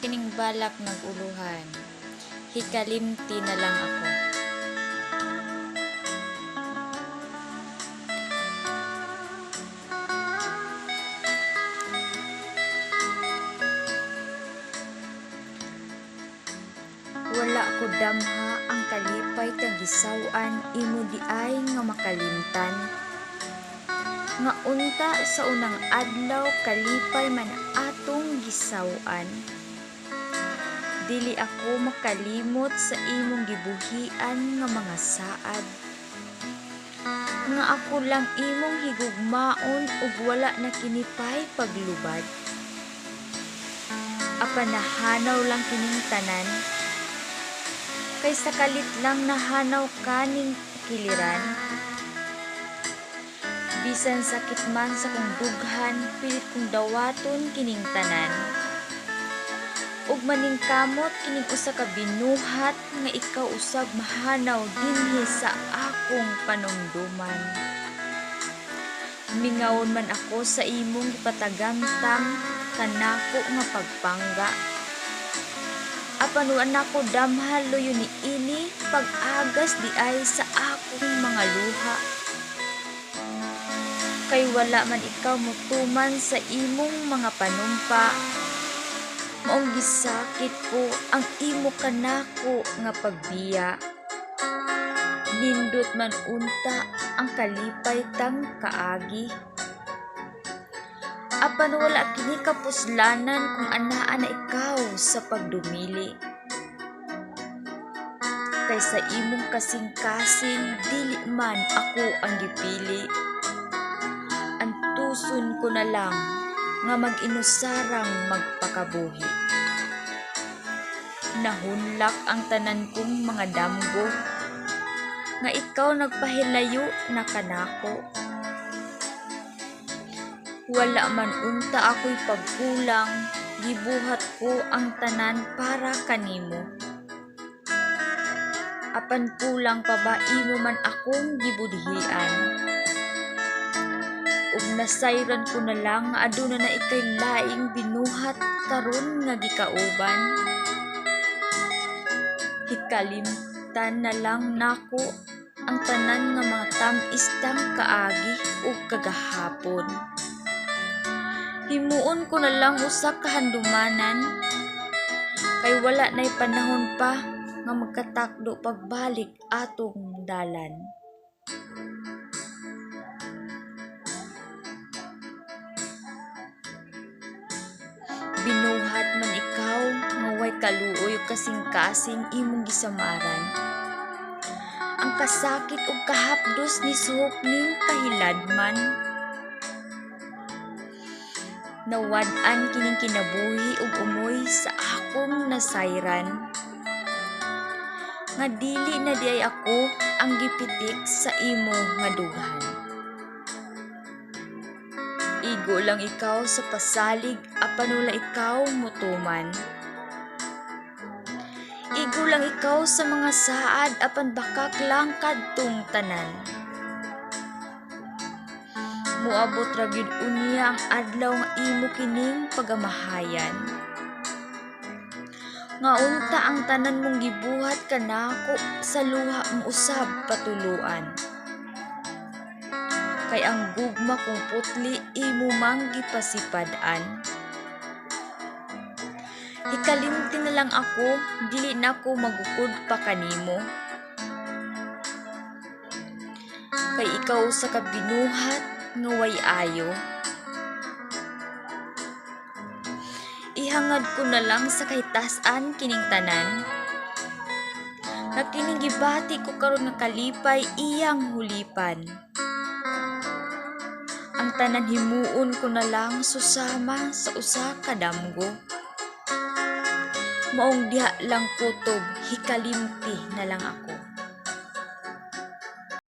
kining balak naguluhan. Hikalimti na lang ako. Wala ko damha ang kalipay kang gisawan imo di ay nga makalimtan. Nga unta sa unang adlaw kalipay man atong gisawan. Dili ako makalimot sa imong gibuhian nga mga saad. Nga ako lang imong higugmaon ug wala na kinipay paglubad. Apan nahanaw lang kining tanan. Kaysa kalit lang nahanaw ka ning kiliran. Bisan sakit man sa kong dughan, pilit kong dawaton kining tanan. Ug maning kamot kining usa ka binuhat nga ikaw usab mahanaw dinhi sa akong panumduman. Mingawon man ako sa imong gipatagamtam kanako nga pagpangga. Apan wa nako damhal loyo ni ini pag-agas di ay sa akong mga luha. Kay wala man ikaw mutuman sa imong mga panumpa. Maong gisakit ko ang imo kanako nga pagbiya. Nindot man unta ang kalipay tang kaagi. Apan wala kini kapuslanan kung anaa na ikaw sa pagdumili. Kaysa imong kasing-kasing dili man ako ang gipili. Antuson ko na lang nga mag-inusarang magpakabuhi. Nahunlak ang tanan kong mga damgo nga ikaw nagpahilayo na kanako. Wala man unta ako'y pagkulang, gibuhat ko ang tanan para kanimo. Apan kulang pa ba imo man akong gibudhian? Ug nasayran ko na lang nga aduna na ikay laing binuhat karon nga gikauban. Hikalimtan na lang nako ang tanan nga mga tam-istang kaagi ug kagahapon. Himuon ko na lang usa ka handumanan kay wala na'y panahon pa nga magkatakdo pagbalik atong dalan. Binuhat man ikaw nga way kaluoy kasing-kasing imong gisamaran. Ang kasakit ug kahapdos ni suhok ning kahiladman. Nawad-an kining kinabuhi ug umoy sa akong nasayran. Nga dili na diay ako ang gipitik sa imo nga dughan. Igo lang ikaw sa pasalig apan wala ikaw mutuman. Igo lang ikaw sa mga saad apan bakak lang kadtong tanan. Muabot ra gyud unya ang adlaw nga imo kining pagamahayan. Nga unta ang tanan mong gibuhat kanako sa luha mo usab patuluan. Kay ang gugma kong putli imo mang gipasipad-an. Hikalimti na lang ako, dili na ako magukod pa kanimo. Kay ikaw sa kabinuhat nga way ayo. Ihangad ko na lang sa kahitasan kining tanan. Nga kining gibati ko karon nga kalipay iyang hulipan. Ang tanan himuon ko na lang susama sa usa ka damgo. Maong diha lang kutob, hikalimti na lang ako.